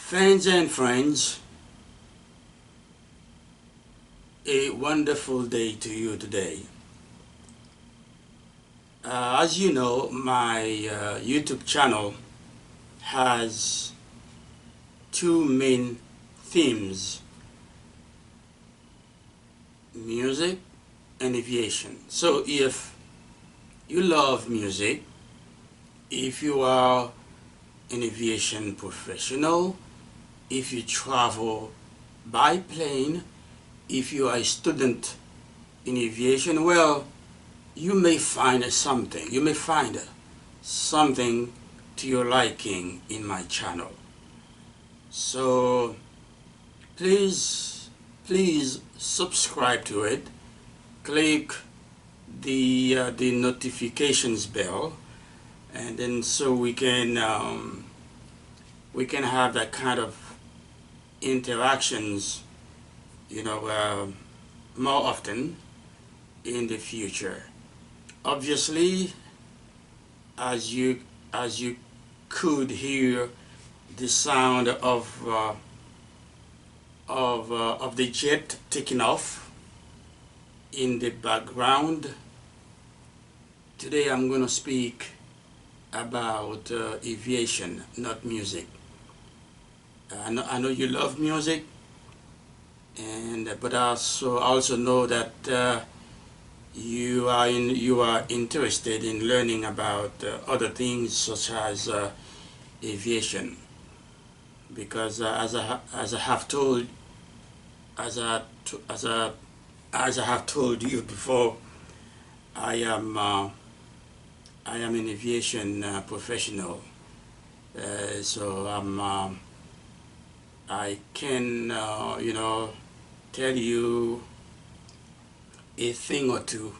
Fans and friends, a wonderful day to you today. As you know, my YouTube channel has two main themes: music and aviation. So if you love music, if you are an aviation professional, if you travel by plane, if you are a student in aviation, well, you may find something to your liking in my channel. So please subscribe to it. Click the notifications bell, and then so we can have that kind of interactions, more often in the future. Obviously, as you could hear the sound of the jet taking off in the background, today I'm going to speak about aviation, not music. I know you love music, but I also know that you are interested in learning about other things such as aviation, because as I have told you before, I am an aviation professional, so I can tell you a thing or two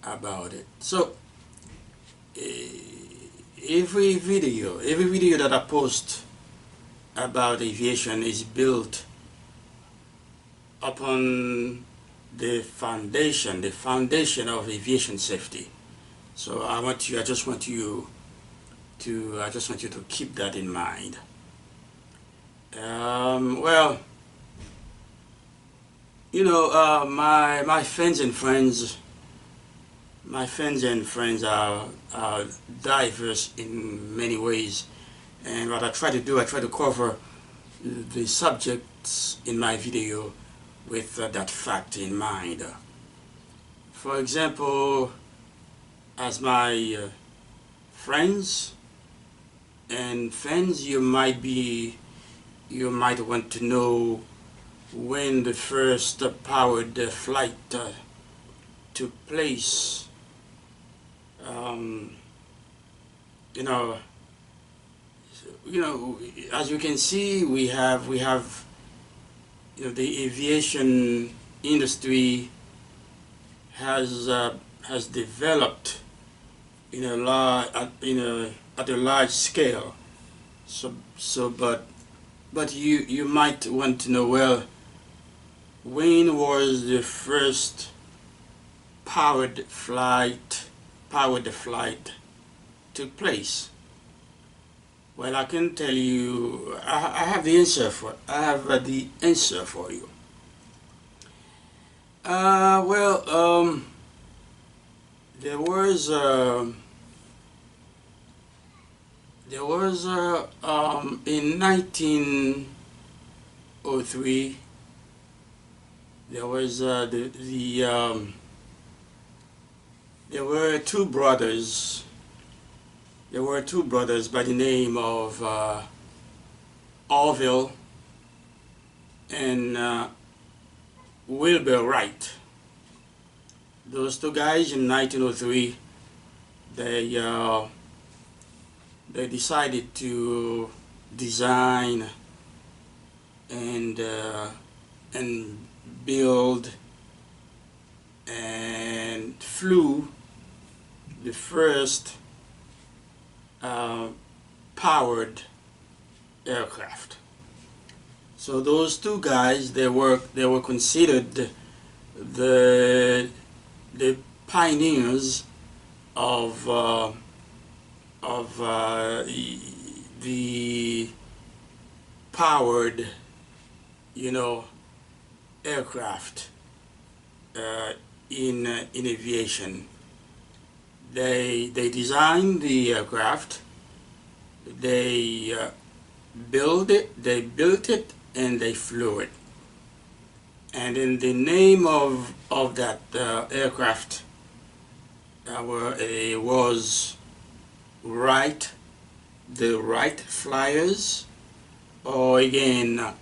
about it. So every video that I post about aviation is built upon the foundation of aviation safety. So I just want you to keep that in mind. Well, my fans and friends are diverse in many ways, and what I try to cover the subjects in my video with that fact in mind. For example, as my friends and fans, you might want to know when the first powered flight took place. As you can see, we have the aviation industry has developed at a large scale. But you might want to know, well, when was the first powered flight took place? Well, I can tell you, I have the answer for you. There was in 1903. There was there were two brothers. There were two brothers by the name of Orville and Wilbur Wright. Those two guys in 1903, they decided to design and build and flew the first powered aircraft. So those two guys, they were considered the pioneers of the powered, aircraft in aviation. They designed the aircraft, they built it, and they flew it. And in the name of that aircraft was Wright, the Wright Flyers, or again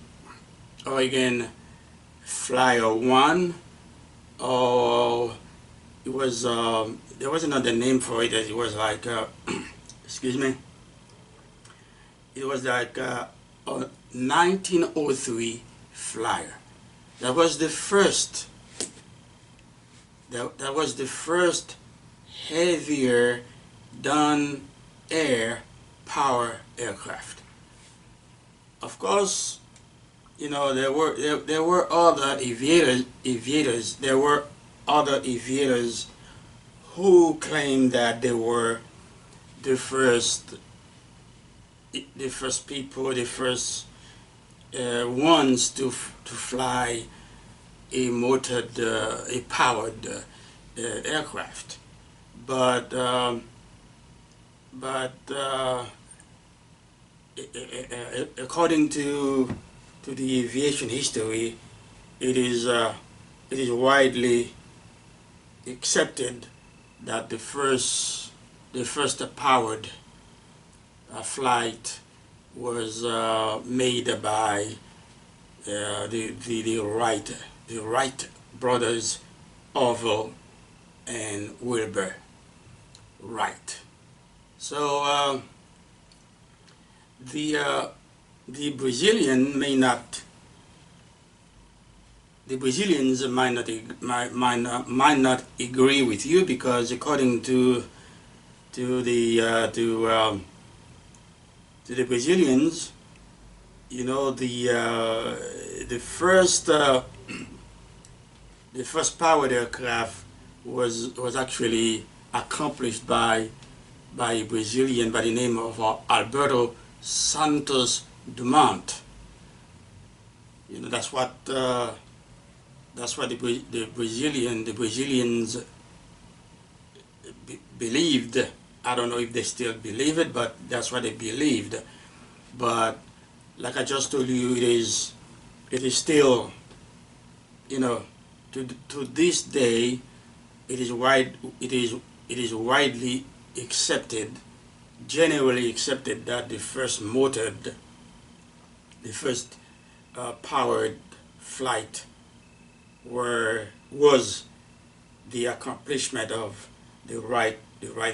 Flyer 1, or it was there was another name for it. It was like excuse me, it was like a 1903 Flyer. That was the first. That was the first heavier done air power aircraft. Of course, there were other aviators. There were other aviators who claimed that they were the first people, the first ones to fly a motored, a powered aircraft. But according to the aviation history, it is widely accepted that the first powered flight was made by the Wright Brothers, Orville and Wilbur Wright. So the Brazilians might not agree with you, because according to the Brazilians, the first powered aircraft was actually accomplished by a Brazilian by the name of Alberto Santos Dumont. That's what the Brazilians believed. I don't know if they still believe it, but that's what they believed. But like I just told you, it is still, to this day, it is widely accepted, generally accepted, that the first powered flight was the accomplishment of the Wright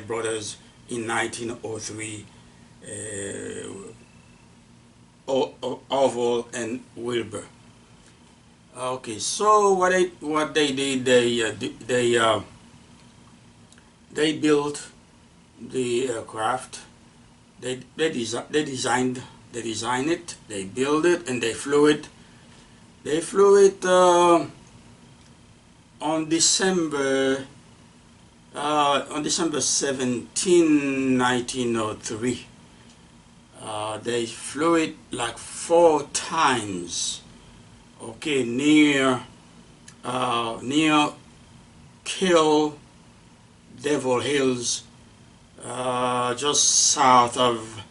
brothers in 1903, Orville and Wilbur. Okay, so what they did, they built the aircraft. They designed it. They built it, and they flew it. They flew it on December 17, 1903. They flew it like 4 times. Okay, near Kill Devil Hills, just south of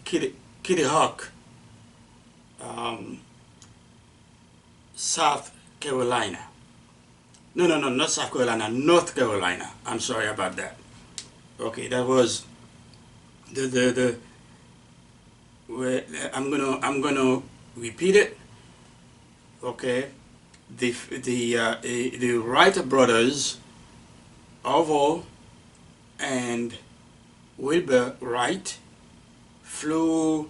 Kitty Hawk, South Carolina. No, not South Carolina, North Carolina. I'm sorry about that. Okay, that was I'm gonna repeat it. Okay, the Wright brothers, Orville and Wilbur Wright, flew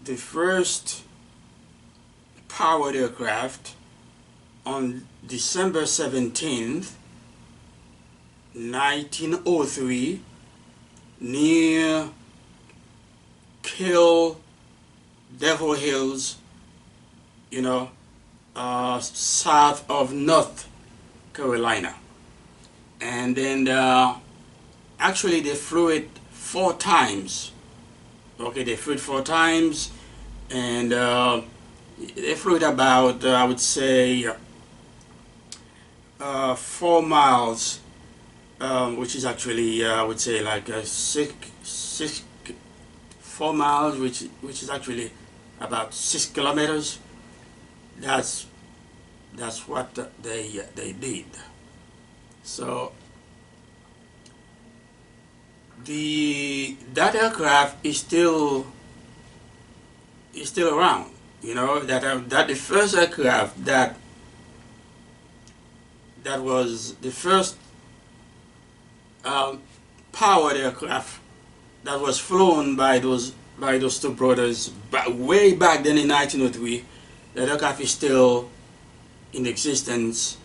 the first powered aircraft on December 17th, 1903, near Kill Devil Hills, south of North Carolina. And then actually they flew it 4 times. Okay, they flew it 4 times, and they flew it about, I would say, 4 miles, which is actually, I would say, like 4 miles, which is actually about 6 kilometers. That's that's what they did. So the that aircraft is still around. That the first aircraft that was the first um, powered aircraft that was flown by those two brothers way back then in 1903. That aircraft is still in existence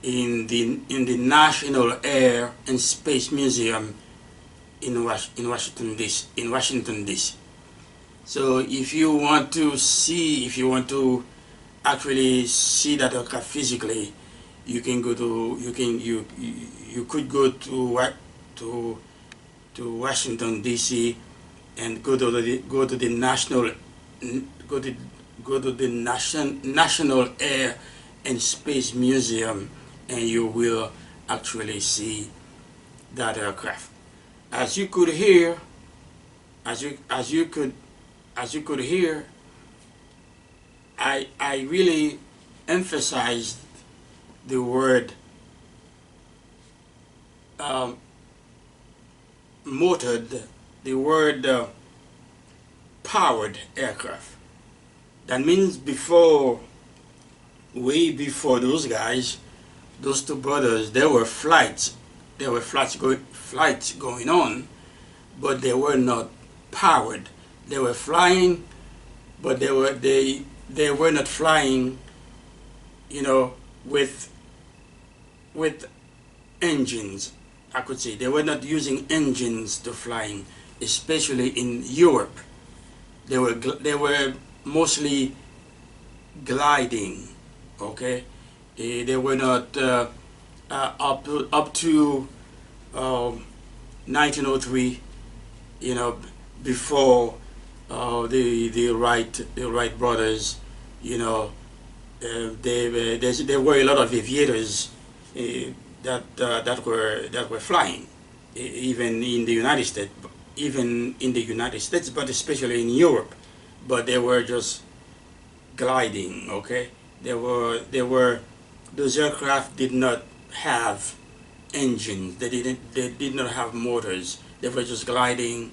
in the National Air and Space Museum in Washington D.C. So if you want to actually see that aircraft physically, you could go to to Washington D.C. and go to the go to the National Air and Space Museum, and you will actually see that aircraft. As you could hear, as you could hear, I really emphasized the word um, motored, the word powered aircraft. That means way before those guys, those two brothers, there were flights going on, but they were not powered. They were flying, but they were not flying, with with engines. I could say they were not using engines to flying, especially in Europe. They were mostly gliding. Okay, they were not up to 1903. You know, before the Wright brothers. You know, there were a lot of aviators that were flying, even in the United States, but especially in Europe. But they were just gliding. Okay, they were those aircraft did not have engines. They did not have motors. They were just gliding,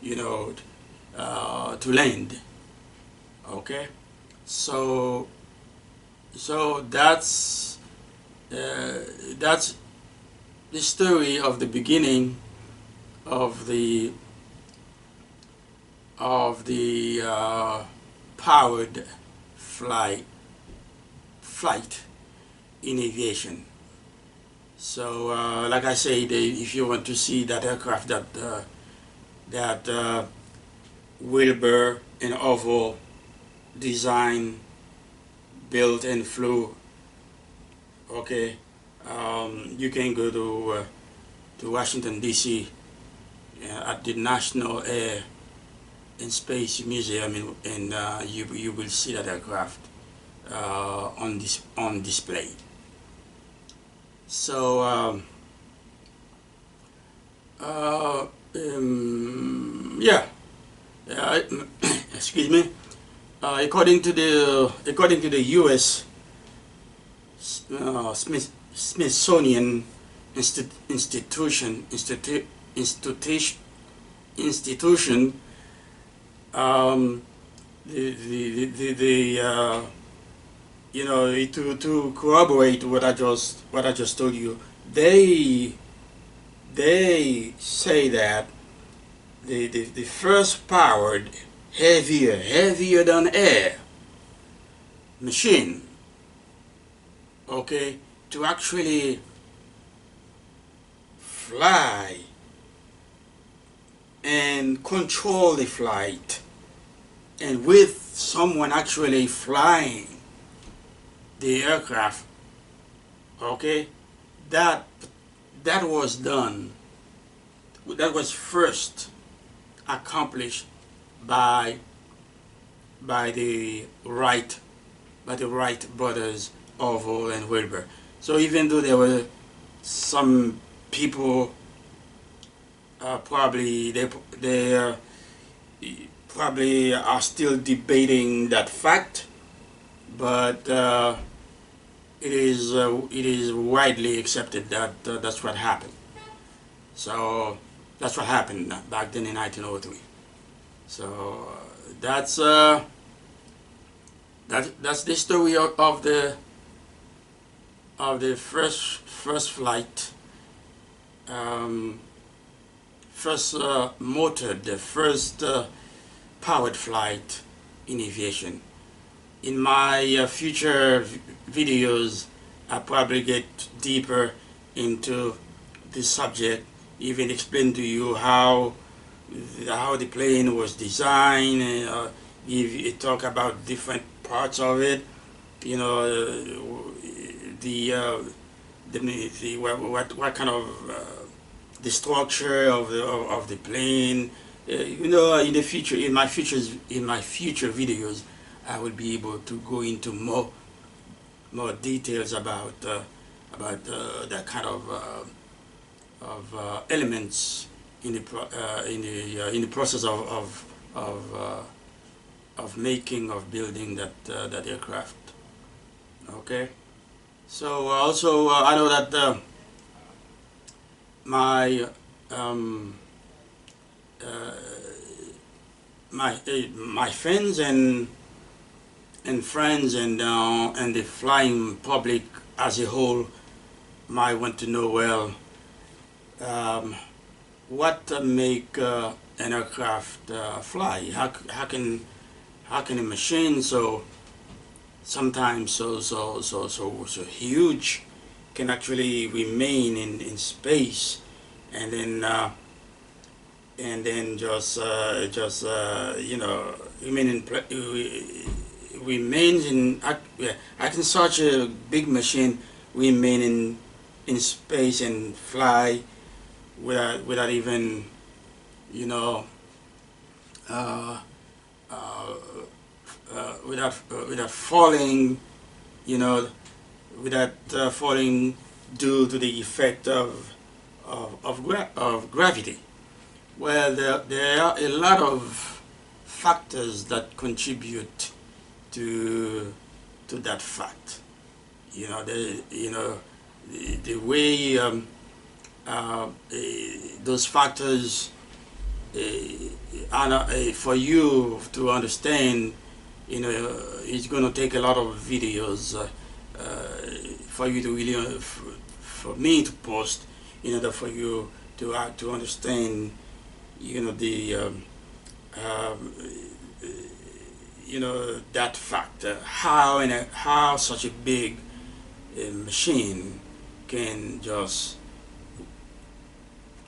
you know, to land. Okay, so uh, that's the story of the beginning of the powered flight in aviation. So, like I said, if you want to see that aircraft that Wilbur and Oval designed, built, and flew, okay, you can go to Washington D.C. At the National Air and Space Museum, and you will see that aircraft on display. So yeah, uh, excuse me. According to the U.S. Smithsonian Institution, um, to corroborate what I just told you, they say that the first powered heavier than air machine, okay, to actually fly and control the flight, and with someone actually flying the aircraft, okay, that that was done that was first accomplished by by the Wright Brothers, Orville and Wilbur. So even though there were some people they probably are still debating that fact, but it is widely accepted that that's what happened. So that's what happened back then in 1903. So that's the story of the first flight, first motored, the first powered flight in aviation. In my future videos, I probably get deeper into this subject, even explain to you how the plane was designed, talk about different parts of it, you know, what kind of the structure of the plane. You know, in the future, in my future videos, I will be able to go into more details about that kind of elements in the process of making, of building that aircraft. Okay. So also I know that my my friends and friends and the flying public as a whole might want to know, well, what make an aircraft fly? How can a machine sometimes so huge can actually remain in space and then just you know, remains in how can such a big machine remain in space and fly without even, you know, without falling, you know, without falling due to the effect of gravity. Well, there are a lot of factors that contribute to that fact. You know, the way those factors are for you to understand. You know, it's going to take a lot of videos for you to really, for me to post, in order for you to understand, you know, the you know, that factor, how such a big machine can just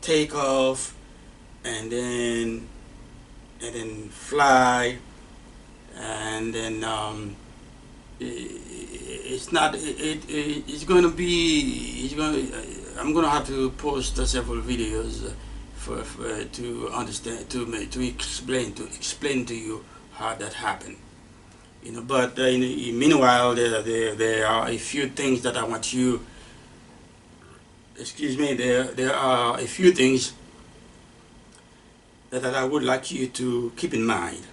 take off and then fly, and then it's not it's going to be I'm going to have to post several videos for to understand, to explain to you how that happened, you know. But meanwhile, there are a few things that I want you, excuse me, there are a few things that I would like you to keep in mind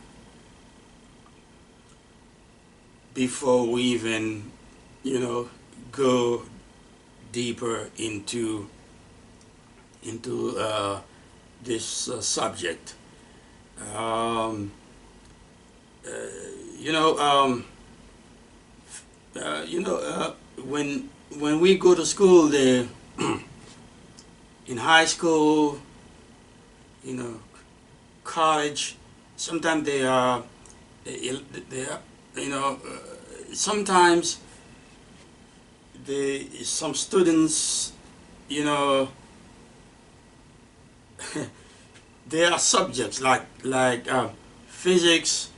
before we even, you know, go deeper into this subject. You know, when we go to school, there in high school, you know, college, sometimes they are, you know, sometimes some students, you know, there are subjects like physics,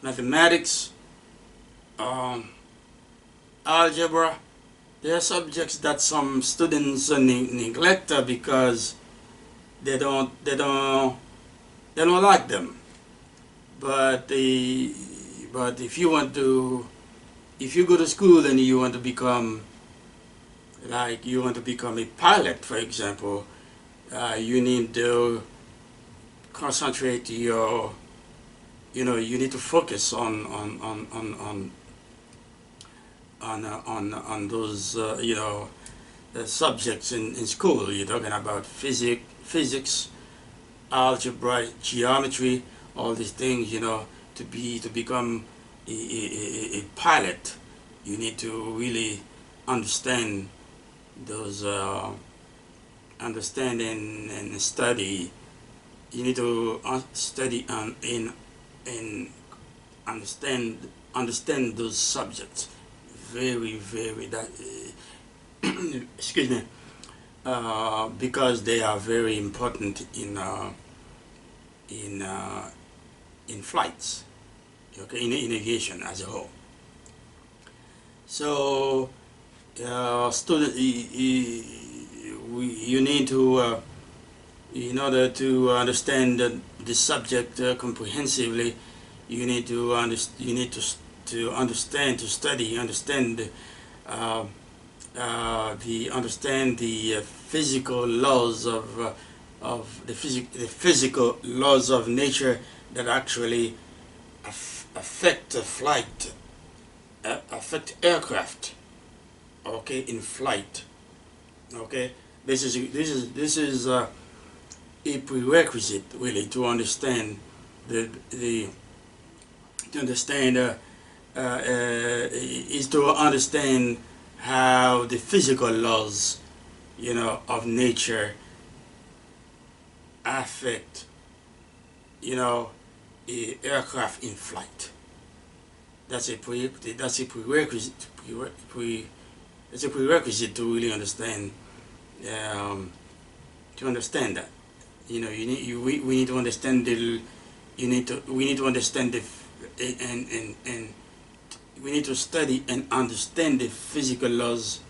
mathematics, algebra. There are subjects that some students neglect because they don't they don't like them. But if you want to, if you go to school and you want to become, like you want to become a pilot, for example, you need to concentrate your, you need to focus on those subjects in school. You're talking about physics, algebra, geometry, all these things. To become a pilot, you need to really understand those, understand and study. You need to study and understand those subjects very that excuse me, because they are very important in in flights, okay, in aviation as a whole. So student, you need to in order to understand the subject comprehensively, you need to understand, to study, understand understand the physical laws of the physical laws of nature that actually affect flight, affect aircraft, okay, in flight. Okay, this is a prerequisite really to understand the to understand is to understand how the physical laws, of nature affect, a aircraft in flight. That's a prerequisite. It's a prerequisite to really understand, to understand that. We need to understand we need to understand and we need to study and understand the physical laws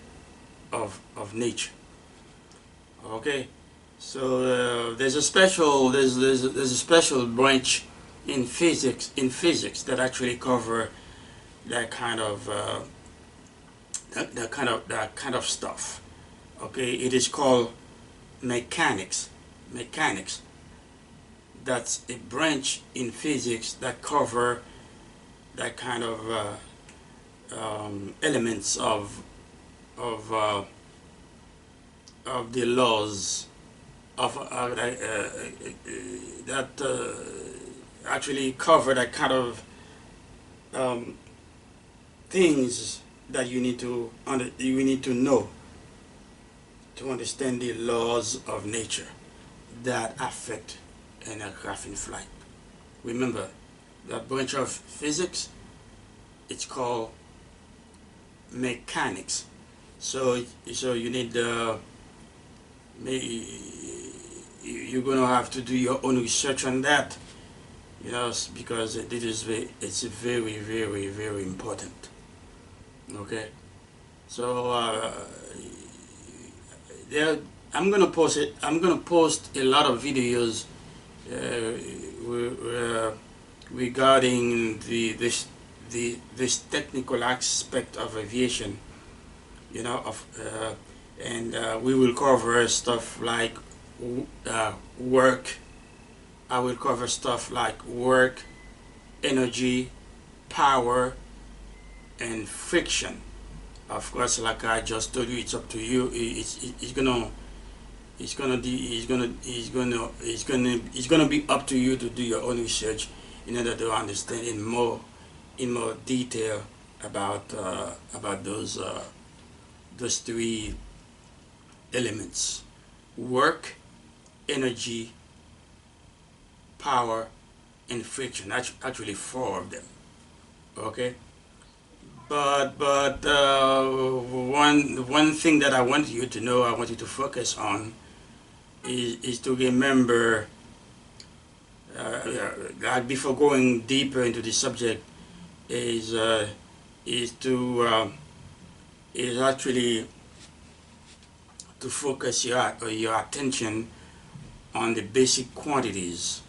of nature. Okay, so there's a special branch in physics that actually cover that kind of that kind of stuff. Okay, it is called mechanics. Mechanics. That's a branch in physics that cover that kind of elements of the laws of that actually cover that kind of things that you need to know to understand the laws of nature that affect an aircraft in flight. Remember, that branch of physics, it's called mechanics. So you need you're gonna have to do your own research on that, because it's very important. Okay, so there I'm gonna post it. I'm gonna post a lot of videos regarding this technical aspect of aviation, and we will cover stuff like work. I will cover stuff like work, energy, power, and friction. Of course, like I just told you, it's up to you. It's gonna be up to you to do your own research in order to understand in more detail about those three elements: work, energy, power, and friction. Actually, four of them. Okay. But one thing that I want you to know, I want you to focus on, is to remember, like before going deeper into the subject, is actually to focus your attention on the basic quantities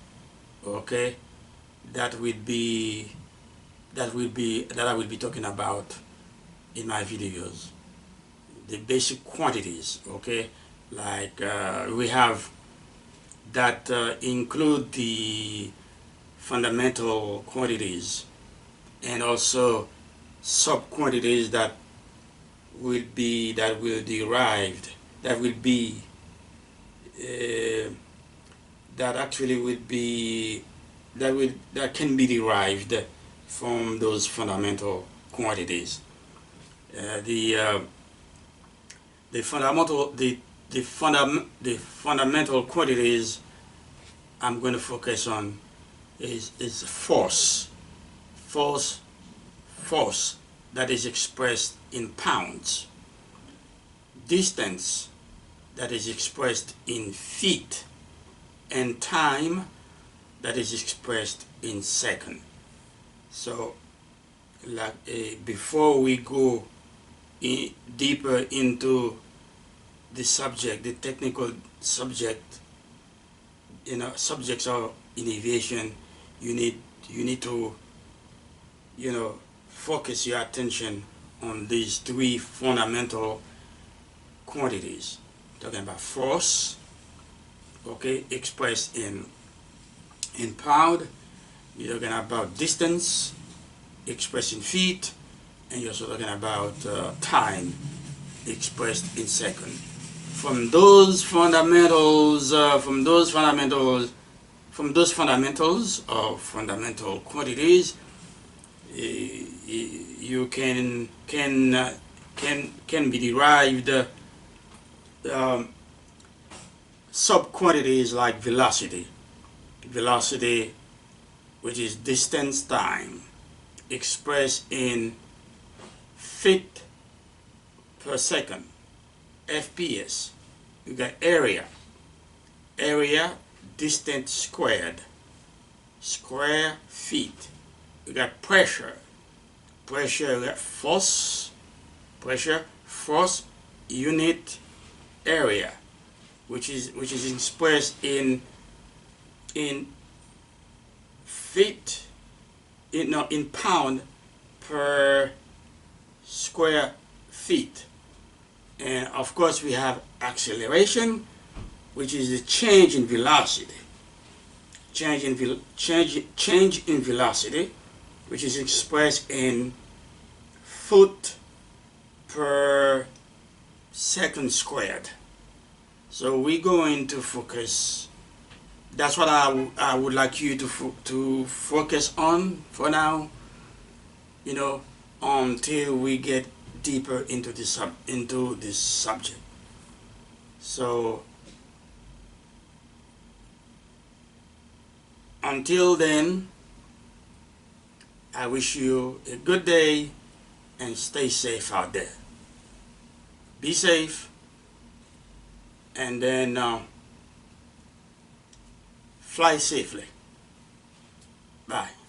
okay, that I will be talking about in my videos. The basic quantities, okay, like we have that include the fundamental quantities and also sub quantities that will derived that will be uh, that actually will be that can be derived from those fundamental quantities. Uh, the uh, the fundamental the fundamental quantities I'm going to focus on is force force that is expressed in pounds, distance that is expressed in feet, and time that is expressed in seconds. So, like before we go deeper into the subject, the technical subject, subjects of in aviation, you need to focus your attention on these three fundamental quantities. Talking about force, okay, expressed in pound. You're talking about distance, expressed in feet, and you're also talking about time, expressed in second. From those fundamentals, or fundamental quantities, you can be derived um, sub quantities like velocity, which is distance time, expressed in feet per second, FPS. You got area, distance squared, square feet. You got pressure, you got force, unit area, which is expressed in feet, in pound per square feet. And of course we have acceleration, which is the change in velocity, which is expressed in foot per second squared. So we're going to focus. That's what I would like you to focus on for now. Until we get deeper into this subject. So until then, I wish you a good day and stay safe out there. Be safe, and then fly safely. Bye.